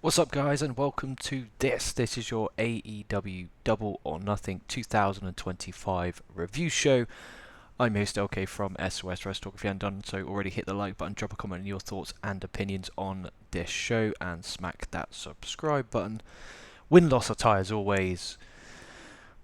What's up, guys, and welcome to this. This is your AEW Double or Nothing 2025 review show. I'm your host LK from SOS Wrestletalk. If you haven't done so already, hit the like button, drop a comment on your thoughts and opinions on this show, and smack that subscribe button. Win, loss, or tie, as always.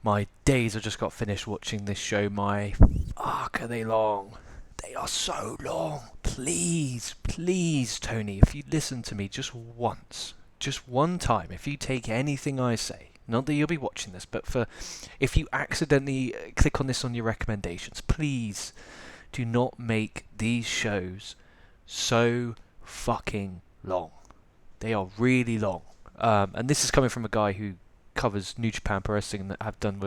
My days have just got finished watching this show. My fuck, are they long? They are so long. Please, please, Tony, if you listen to me just once, just one time, if you take anything I say, not that you'll be watching this, but if you accidentally click on this on your recommendations, please do not make these shows so fucking long. They are really long. And this is coming from a guy who covers New Japan Pro Wrestling that I've done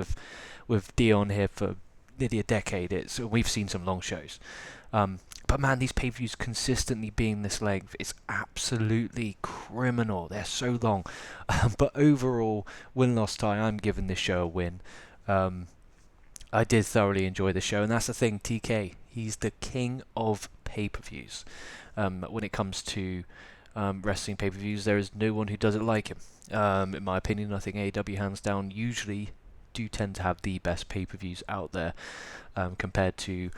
with Dion here for nearly a decade. We've seen some long shows. But man, these pay-per-views consistently being this length, it's absolutely criminal. They're so long. But overall, win-loss tie, I'm giving this show a win. I did thoroughly enjoy the show, and that's the thing, TK, he's the king of pay-per-views. When it comes to wrestling pay-per-views, there is no one who does it like him. In my opinion, I think AEW hands down usually do tend to have the best pay-per-views out there compared to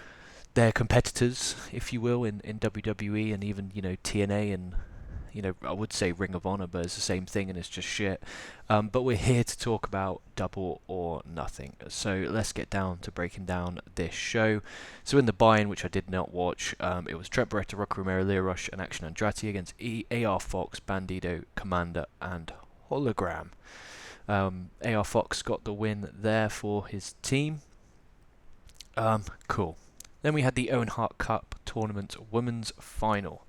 their competitors, if you will, in WWE and even TNA and I would say Ring of Honor, but it's the same thing and it's just shit. But we're here to talk about Double or Nothing. So let's get down to breaking down this show. So in the buy-in, which I did not watch, it was Trent Beretta, Rocky Romero, Leo Rush, and Action Andretti against AR Fox, Bandito, Commander, and Hologram. AR Fox got the win there for his team. Cool. Then we had the Owen Hart Cup Tournament Women's Final.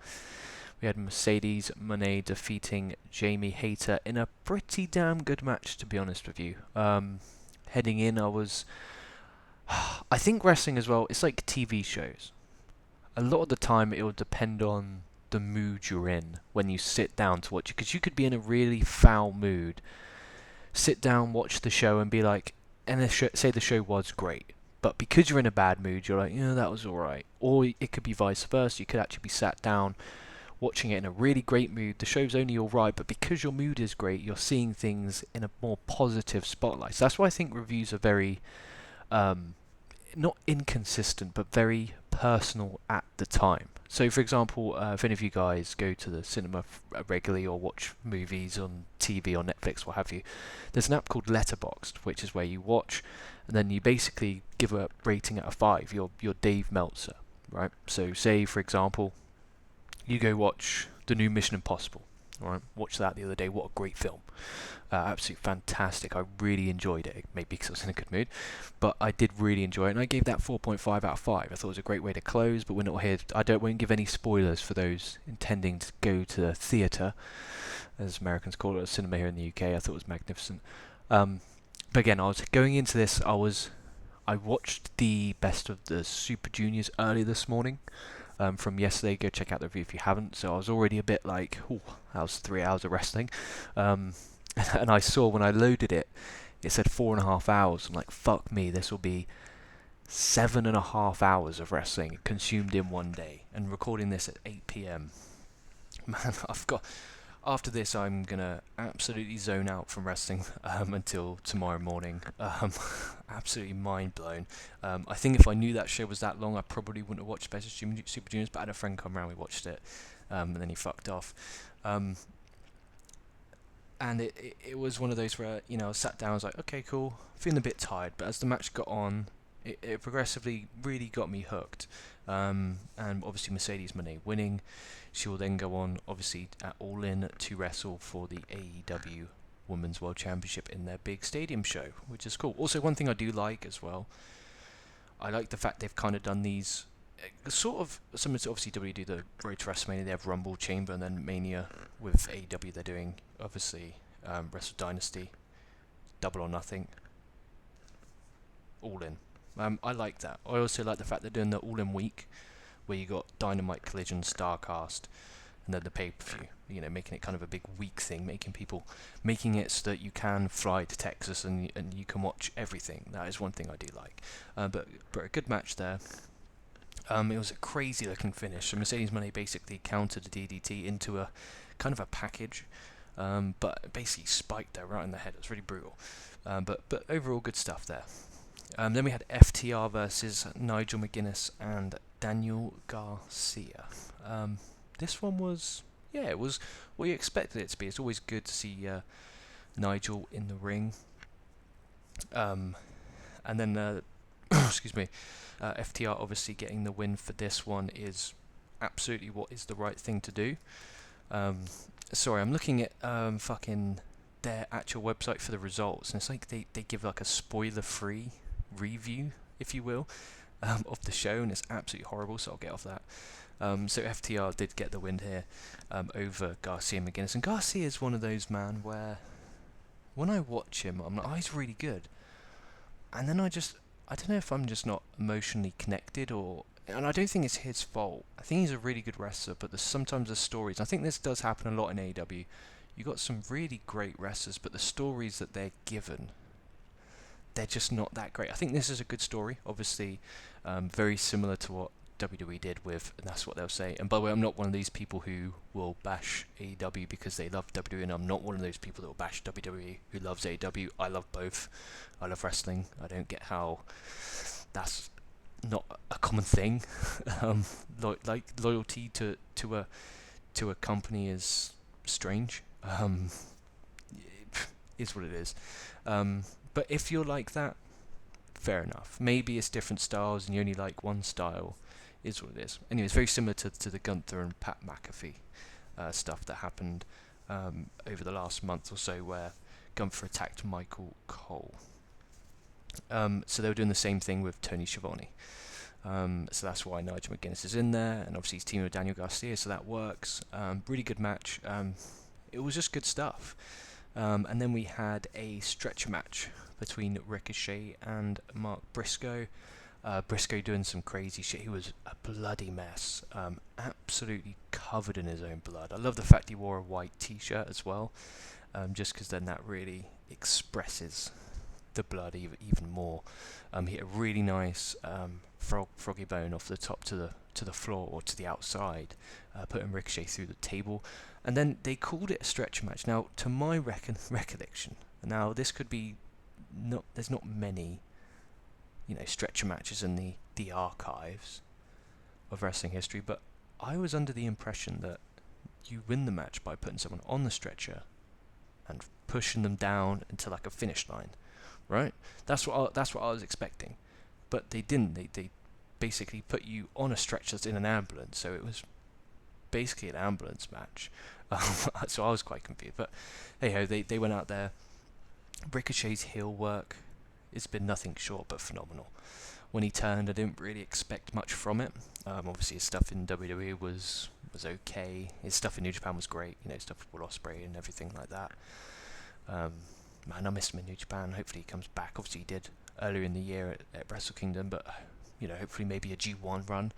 We had Mercedes Moné defeating Jamie Hayter in a pretty damn good match, to be honest with you. Heading in, I think wrestling as well, it's like TV shows. A lot of the time it will depend on the mood you're in when you sit down to watch it, because you could be in a really foul mood, sit down, watch the show and be like, and say the show was great. But because you're in a bad mood, you're like, that was alright. Or it could be vice versa. You could actually be sat down watching it in a really great mood. The show's only alright, but because your mood is great, you're seeing things in a more positive spotlight. So that's why I think reviews are very, not inconsistent, but very personal at the time. So, for example, if any of you guys go to the cinema regularly or watch movies on TV or Netflix, what have you, there's an app called Letterboxd, which is where you watch and then you basically give a rating out of 5. You're Dave Meltzer, right? So, say, for example, you go watch the new Mission Impossible. All right, watched that the other day. What a great film! Absolutely fantastic. I really enjoyed it. Maybe because I was in a good mood, but I did really enjoy it, and I gave that 4.5 out of 5. I thought it was a great way to close. But we're not here. Won't give any spoilers for those intending to go to the theatre, as Americans call it, a cinema here in the UK. I thought it was magnificent. But again, I was going into this. I watched the best of the Super Juniors early this morning. From yesterday, go check out the review if you haven't. So I was already a bit like, that was 3 hours of wrestling. And I saw when I loaded it, it said 4.5 hours. I'm like, fuck me, this will be 7.5 hours of wrestling consumed in one day. And recording this at 8 p.m. Man, after this, I'm gonna absolutely zone out from wrestling until tomorrow morning. Absolutely mind blown. I think if I knew that show was that long, I probably wouldn't have watched Best of Super Juniors. But I had a friend come around, we watched it, and then he fucked off. And it was one of those where I sat down, I was like, okay, cool, feeling a bit tired. But as the match got on, it progressively really got me hooked. And obviously Mercedes Moné winning. She will then go on, obviously, at All In to wrestle for the AEW Women's World Championship in their big stadium show, which is cool. Also, one thing I do like as well, I like the fact they've kind of done these sort of similar to obviously WWE do the Road to WrestleMania. They have Rumble, Chamber, and then Mania. With AEW, they're doing obviously Wrestle Dynasty, Double or Nothing, All In. I like that. I also like the fact they're doing the All In week, where you got Dynamite, Collision, Starcast, and then the pay-per-view. Making it kind of a big week thing, making it so that you can fly to Texas and you can watch everything. That is one thing I do like. But a good match there. It was a crazy looking finish. So Mercedes Moné basically countered the DDT into a kind of a package. but basically spiked her right in the head. It was really brutal. But overall good stuff there. Then we had FTR versus Nigel McGuinness and Daniel Garcia. This one was, yeah, it was what you expected it to be. It's always good to see Nigel in the ring. And then, excuse me, FTR obviously getting the win for this one is absolutely what is the right thing to do. Sorry, I'm looking at fucking their actual website for the results, and it's like they give like a spoiler-free review, if you will, of the show, and it's absolutely horrible, so I'll get off that. So FTR did get the win here over Garcia and McGuinness, and Garcia is one of those, man, where when I watch him, I'm like, oh, he's really good, and then I don't know if I'm just not emotionally connected, and I don't think it's his fault. I think he's a really good wrestler, but sometimes the stories, I think this does happen a lot in AEW, you got some really great wrestlers, but the stories that they're given, they're just not that great. I think this is a good story, obviously, very similar to what WWE did with, and that's what they'll say. And by the way, I'm not one of these people who will bash AEW because they love WWE, and I'm not one of those people that will bash WWE who loves AEW. I love both. I love wrestling. I don't get how that's not a common thing. Loyalty to a company is strange. Is what it is. But if you're like that, fair enough. Maybe it's different styles and you only like one style. Is what it is. Anyway, it's very similar to the Gunther and Pat McAfee stuff that happened over the last month or so, where Gunther attacked Michael Cole. So they were doing the same thing with Tony Schiavone. So that's why Nigel McGuinness is in there, and obviously he's teaming with Daniel Garcia, so that works. Really good match. It was just good stuff. And then we had a stretcher match between Ricochet and Mark Briscoe. Briscoe doing some crazy shit. He was a bloody mess. Absolutely covered in his own blood. I love the fact he wore a white t-shirt as well, just because then that really expresses the blood even more. He hit a really nice froggy bone off the top to the floor or to the outside, putting Ricochet through the table, and then they called it a stretcher match. Now, to my recollection, now this could be there's not many, stretcher matches in the archives of wrestling history, but I was under the impression that you win the match by putting someone on the stretcher and pushing them down into like a finish line, right? That's what I was expecting, but they didn't. They basically put you on a stretcher that's in an ambulance, so it was basically an ambulance match. So I was quite confused, but hey ho, they went out there. Ricochet's heel work has been nothing short but phenomenal. When he turned, I didn't really expect much from it. Obviously his stuff in WWE was okay. His stuff in New Japan was great, stuff with Will Ospreay and everything like that. Man, I missed him in New Japan. Hopefully he comes back. Obviously he did earlier in the year at Wrestle Kingdom, but hopefully maybe a G1 run.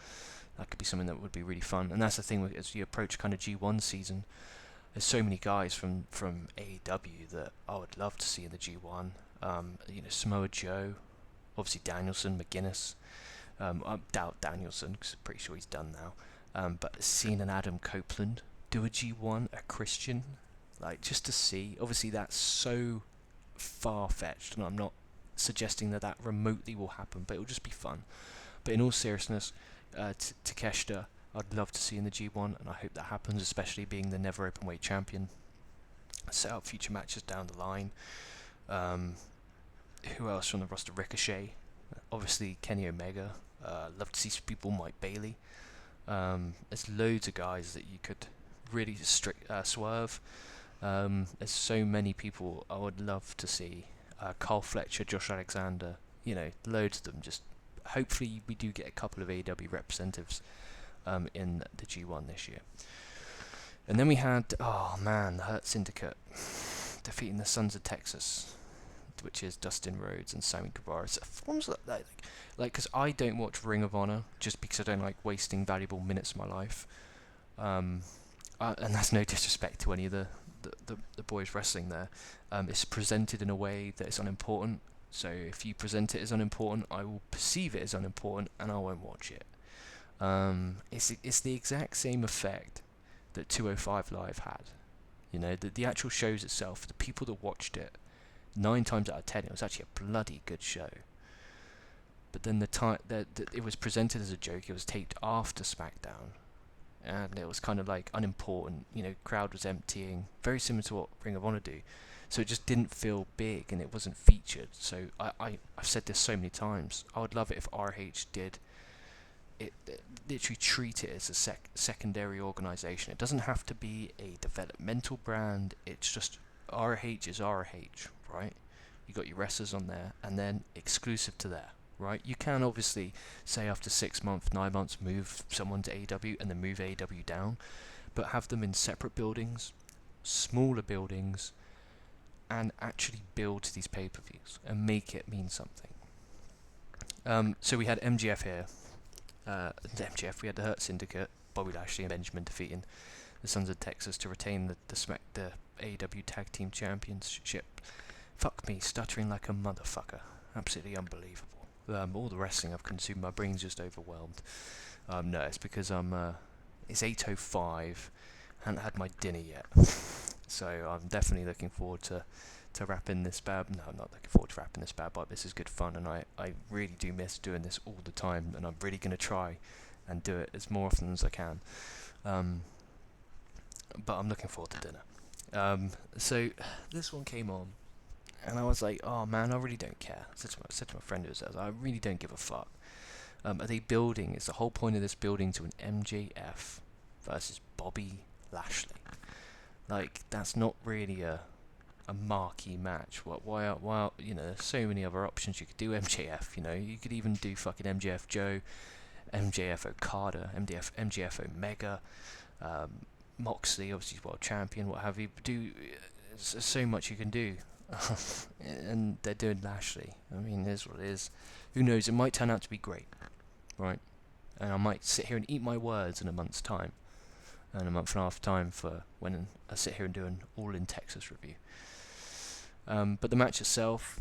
That could be something that would be really fun. And that's the thing, as you approach kind of G1 season, there's so many guys from AEW that I would love to see in the G1. Samoa Joe, obviously Danielson, McGuinness. I doubt Danielson because I'm pretty sure he's done now. But seeing an Adam Copeland do a G1, a Christian, just to see. Obviously that's so far-fetched, and I'm not suggesting that remotely will happen, but it'll just be fun. But in all seriousness, Takeshita, I'd love to see in the G1, and I hope that happens, especially being the never openweight champion. Set up future matches down the line. Who else from the roster? Ricochet, obviously Kenny Omega. Love to see some people, Mike Bailey. There's loads of guys that you could really swerve. There's so many people I would love to see. Carl Fletcher, Josh Alexander, loads of them. Just hopefully we do get a couple of AEW representatives in the G1 this year. And then we had, the Hurt Syndicate defeating the Sons of Texas, which is Dustin Rhodes and Sammy Guevara. So forms because I don't watch Ring of Honor just because I don't like wasting valuable minutes of my life. And that's no disrespect to any of the boys wrestling there. It's presented in a way that is unimportant. So if you present it as unimportant, I will perceive it as unimportant and I won't watch it. It's the exact same effect that 205 Live had. You know, the actual shows itself, the people that watched it, 9 times out of 10, it was actually a bloody good show. But then the time that it was presented as a joke, it was taped after SmackDown, and it was kind of like unimportant. You know, crowd was emptying, very similar to what Ring of Honor do. So it just didn't feel big, and it wasn't featured. So I've said this so many times. I would love it if RH did it, literally treat it as a secondary organisation. It doesn't have to be a developmental brand. It's just RH is RH, right? You got your wrestlers on there, and then exclusive to there, right? You can obviously say after 6 months, 9 months, move someone to AEW and then move AEW down, but have them in separate buildings, smaller buildings, and actually build these pay-per-views and make it mean something. So we had MGF here. We had the Hurt Syndicate, Bobby Lashley and Benjamin defeating the Sons of Texas to retain the AEW Tag Team Championship. Fuck me, stuttering like a motherfucker. Absolutely unbelievable. All the wrestling I've consumed, my brain's just overwhelmed. No, it's because it's 8:05, haven't had my dinner yet. So I'm definitely looking forward to wrapping this bad. No, I'm not looking forward to wrapping this bad, but this is good fun, and I really do miss doing this all the time, and I'm really going to try and do it as more often as I can. But I'm looking forward to dinner. So this one came on, and I was like, oh man, I really don't care. I said to my friend who was there, I really don't give a fuck. Are they building? Is the whole point of this building to an MJF versus Bobby Lashley? Like, that's not really a marquee match. Why, you know, there's so many other options. You could do MJF, you know, you could even do fucking MJF Joe, MJF Okada, MJF Omega, Moxley, obviously world champion, what have you. There's so much you can do. And they're doing Lashley. I mean, it is what it is. Who knows, it might turn out to be great, right? And I might sit here and eat my words in a month's time, and a month and a half time for when I sit here and do an All in Texas review. But the match itself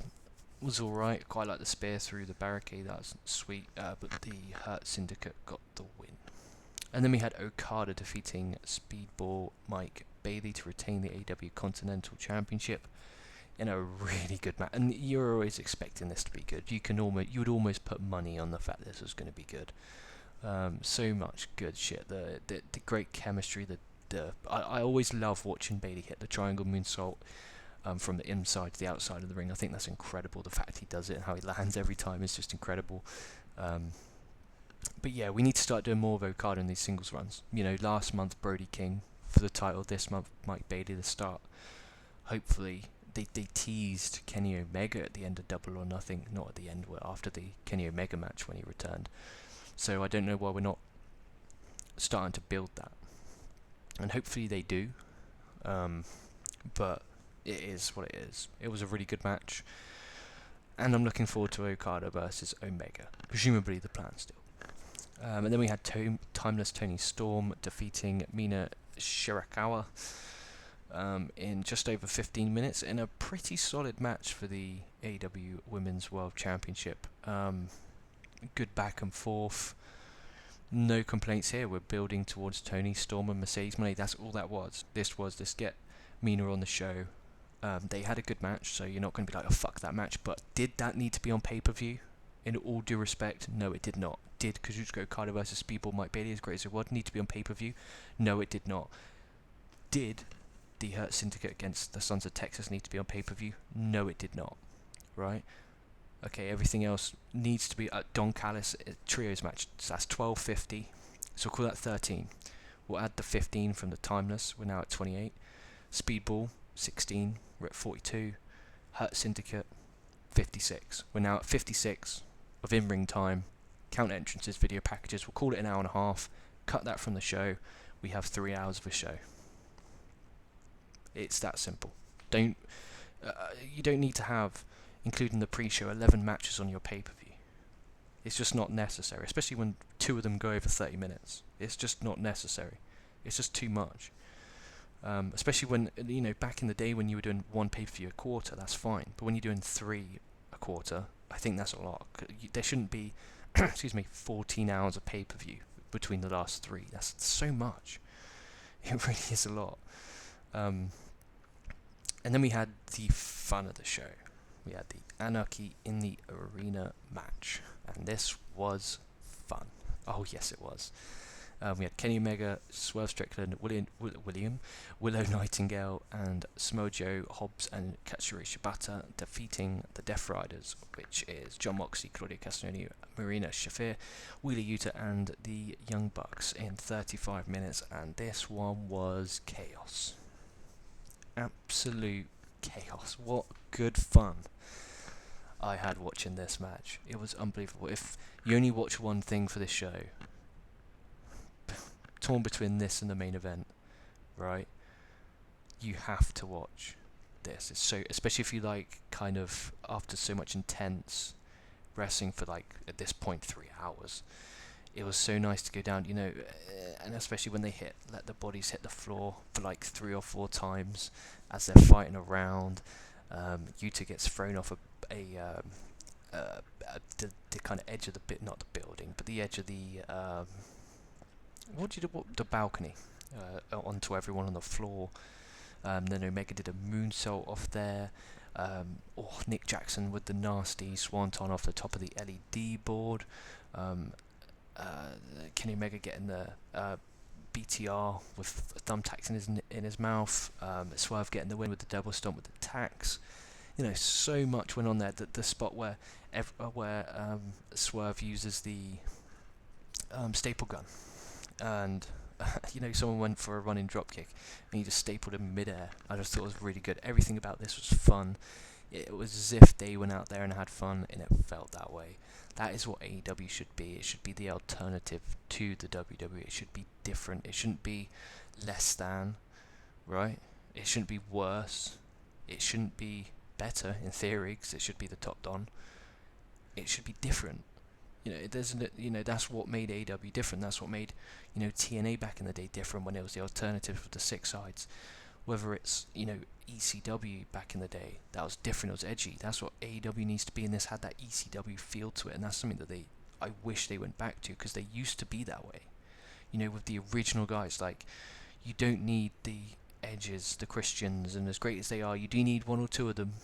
was alright. Quite like the spear through the barricade, that was sweet. But the Hurt Syndicate got the win. And then we had Okada defeating Speedball Mike Bailey to retain the AEW Continental Championship in a really good match. And you're always expecting this to be good. You would almost put money on the fact this was going to be good. So much good shit. The great chemistry. I always love watching Bailey hit the triangle moonsault from the inside to the outside of the ring. I think that's incredible. The fact he does it and how he lands every time is just incredible. But yeah, we need to start doing more of Okada in these singles runs. You know, last month Brody King for the title. This month Mike Bailey the start. Hopefully they teased Kenny Omega at the end of Double or Nothing. Not at the end, but after the Kenny Omega match when he returned. So I don't know why we're not starting to build that. And hopefully they do. But it is what it is. It was a really good match. And I'm looking forward to Okada versus Omega. Presumably the plan still. And then we had Timeless Tony Storm defeating Mina Shirakawa in just over 15 minutes in a pretty solid match for the AEW Women's World Championship. Good back and forth. No complaints here. We're building towards Tony Storm and Mercedes Moné. That's all that was. This get Mina on the show. They had a good match, so you're not going to be like, oh fuck that match. But did that need to be on pay-per-view? In all due respect, no, it did not. Did Kazuchika Okada versus Speedball Mike Bailey, as great as it was, need to be on pay-per-view? No, it did not. Did the Hurt Syndicate against the Sons of Texas need to be on pay-per-view? No, it did not. Right? Okay, everything else needs to be Don Callis trios match. So that's 12.50. So we'll call that 13. We'll add the 15 from the Timeless. We're now at 28. Speedball 16. We're at 42. Hurt Syndicate 56. We're now at 56 of in-ring time. Count entrances, video packages. We'll call it an hour and a half. Cut that from the show. We have 3 hours of a show. It's that simple. You don't need to have, including the pre-show, 11 matches on your pay-per-view. It's just not necessary, especially when 2 of them go over 30 minutes. It's just not necessary. It's just too much. Especially when, you know, back in the day when you were doing 1 pay-per-view a quarter, that's fine. But when you're doing 3 a quarter, I think that's a lot. There shouldn't be, 14 hours of pay-per-view between the last 3. That's so much. It really is a lot. And then we had the fun of the show. We had the Anarchy in the Arena match, and this was fun. Oh yes, it was. We had Kenny Omega, Swerve Strickland, Willow Nightingale, and Samoa Joe, Hobbs, and Katsuyori Shibata defeating the Death Riders, which is Jon Moxley, Claudio Castagnoli, Marina Shafir, Wheeler Yuta, and the Young Bucks in 35 minutes, and this one was chaos. Absolute chaos. What good fun I had watching this match. It was unbelievable. If you only watch one thing for this show, torn between this and the main event, right, you have to watch this. It's so, especially if you like kind of after so much intense wrestling for like at this point 3 hours, it was so nice to go down, you know, and especially when they let the bodies hit the floor for like 3 or 4 times as they're fighting around. Yuta gets thrown off the kind of edge of not the building, but the edge of the the balcony, onto everyone on the floor. Then Omega did a moonsault off there. Nick Jackson with the nasty swanton off the top of the LED board. Kenny Omega getting the BTR with thumbtacks in his mouth. Swerve getting the win with the double stomp with the tacks. You know, so much went on there. The spot where Swerve uses the staple gun, and you know, someone went for a running dropkick and he just stapled him midair. I just thought it was really good. Everything about this was fun. It was as if they went out there and had fun, and it felt that way. That is what AEW should be. It should be the alternative to the WWE. It should be different. It shouldn't be less than, right? It shouldn't be worse. It shouldn't be better in theory, because it should be the top don. It should be different. You know, it doesn't. You know, that's what made AEW different. That's what made, you know, TNA back in the day different, when it was the alternative with the 6 sides. Whether it's, you know, ECW back in the day, that was different. It was edgy. That's what AEW needs to be, and this had that ECW feel to it, and that's something that I wish they went back to, because they used to be that way. You know, with the original guys, like, you don't need the Edges, the Christians, and as great as they are, you do need 1 or 2 of them,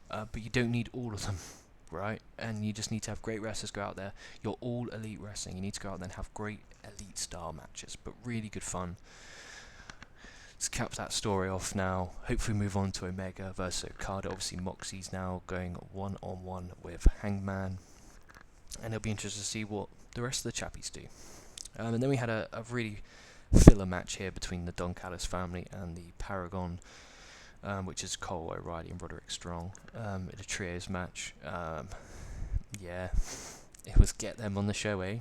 but you don't need all of them. Right, and you just need to have great wrestlers go out there. You're all elite wrestling. You need to go out there and have great elite style matches, but really good fun. Let's cap that story off now. Hopefully move on to Omega versus Okada. Obviously Moxie's now going 1-on-1 with Hangman, and it'll be interesting to see what the rest of the chappies do. And then we had a really filler match here between the Don Callis family and the Paragon, which is Cole O'Reilly and Roderick Strong, in a trios match. Yeah, it was get them on the show, eh?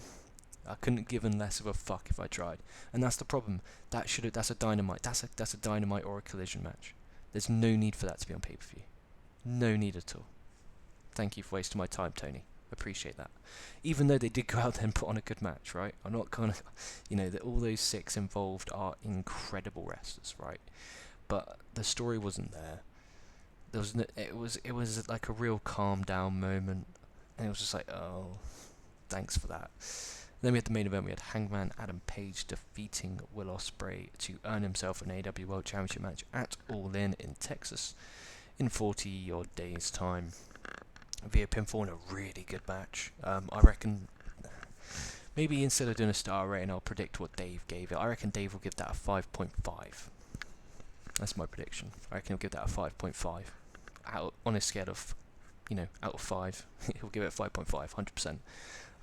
I couldn't have given less of a fuck if I tried, and that's the problem. That's a Dynamite. That's a Dynamite or a Collision match. There's no need for that to be on pay-per-view. No need at all. Thank you for wasting my time, Tony. Appreciate that. Even though they did go out there and put on a good match, right? I'm not kind of, you know, that all those 6 involved are incredible wrestlers, right? But the story wasn't there. It was like a real calm down moment, and it was just like, oh, thanks for that. Then we had the main event. We had Hangman Adam Page defeating Will Ospreay to earn himself an AEW World Championship match at All In Texas in 40 odd days time via pinfall, in a really good match. I reckon maybe instead of doing a star rating, I'll predict what Dave gave it. I reckon Dave will give that a 5.5. That's my prediction. I reckon he'll give that a 5.5. On a scale of, you know, out of 5, he'll give it a 5.5, 100%.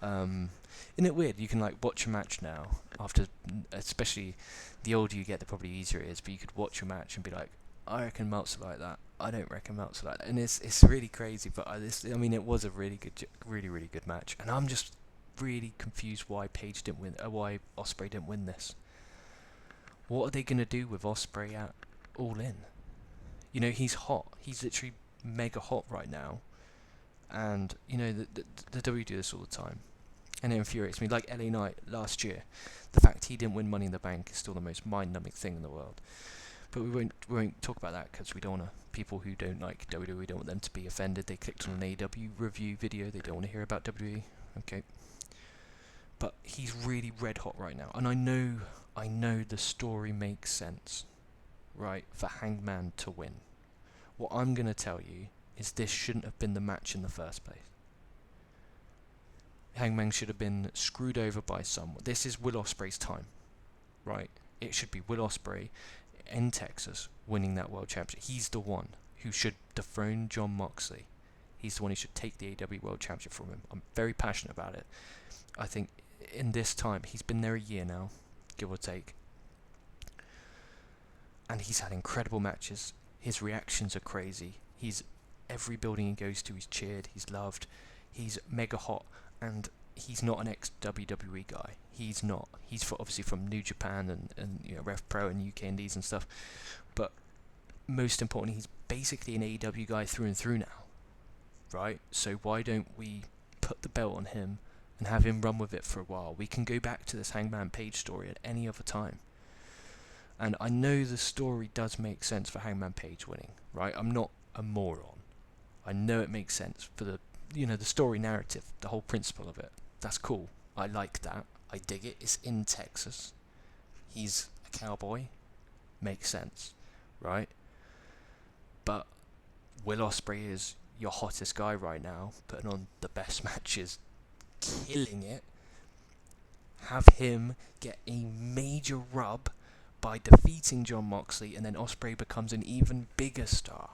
Isn't it weird? You can like watch a match now, after, especially the older you get, the probably easier it is, but you could watch a match and be like, I reckon Meltzer like that. I don't reckon Meltzer like that. And it's really crazy, but I mean, it was a really good match, and I'm just really confused why Page didn't win, why Ospreay didn't win this. What are they going to do with Ospreay at All In? You know, he's hot. He's literally mega hot right now. And, you know, the W do this all the time. And it infuriates me. Like LA Knight last year. The fact he didn't win Money in the Bank is still the most mind-numbing thing in the world. But we won't talk about that, because we don't want to. People who don't like WWE, we don't want them to be offended. They clicked on an AEW review video. They don't want to hear about WWE. Okay. But he's really red hot right now. And I know the story makes sense, right, for Hangman to win. What I'm going to tell you is this shouldn't have been the match in the first place. Hangman should have been screwed over by someone. This is Will Ospreay's time, right? It should be Will Ospreay in Texas winning that world championship. He's the one who should dethrone Jon Moxley. He's the one who should take the AEW World Championship from him. I'm very passionate about it. I think in this time, he's been there a year now, give or take. And he's had incredible matches. His reactions are crazy. Every building he goes to, he's cheered, he's loved, he's mega hot, and he's not an ex-WWE guy. He's not. He's obviously from New Japan and Rev Pro and UK Indies and stuff. But most importantly, he's basically an AEW guy through and through now. Right? So why don't we put the belt on him and have him run with it for a while? We can go back to this Hangman Page story at any other time. And I know the story does make sense for Hangman Page winning, right? I'm not a moron. I know it makes sense for the story narrative, the whole principle of it. That's cool. I like that. I dig it. It's in Texas. He's a cowboy. Makes sense, right? But Will Ospreay is your hottest guy right now, putting on the best matches, killing it. Have him get a major rub by defeating Jon Moxley, and then Ospreay becomes an even bigger star,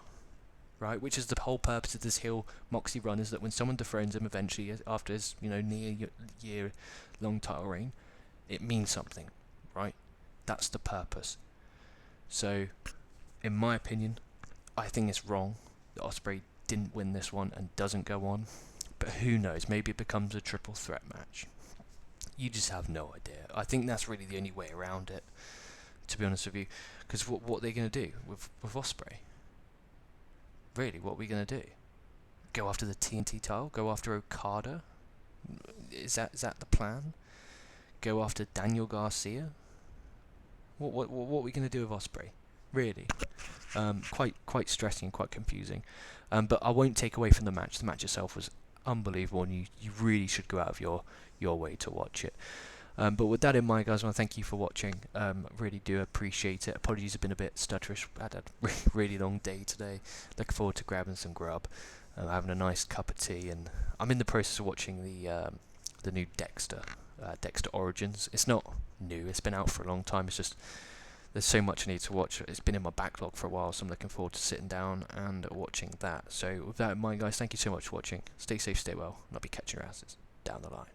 right? Which is the whole purpose of this heel Moxley run, is that when someone dethrones him eventually after his near year long title reign, it means something, right? That's the purpose. So, in my opinion, I think it's wrong that Ospreay didn't win this one and doesn't go on, but who knows, maybe it becomes a triple threat match. You just have no idea. I think that's really the only way around it, to be honest with you, because what are they going to do with Ospreay? Really, what are we going to do? Go after the TNT title? Go after Okada? Is that the plan? Go after Daniel Garcia? What are we going to do with Ospreay? Really? Quite stressing, quite confusing. But I won't take away from the match. The match itself was unbelievable, and you really should go out of your way to watch it. But with that in mind, guys, I want to thank you for watching. Really do appreciate it. Apologies, I've been a bit stutterish. I had a really long day today. Looking forward to grabbing some grub, having a nice cup of tea, and I'm in the process of watching the new Dexter Origins. It's not new. It's been out for a long time. It's just there's so much I need to watch. It's been in my backlog for a while, so I'm looking forward to sitting down and watching that. So with that in mind, guys, thank you so much for watching. Stay safe, stay well, and I'll be catching your asses down the line.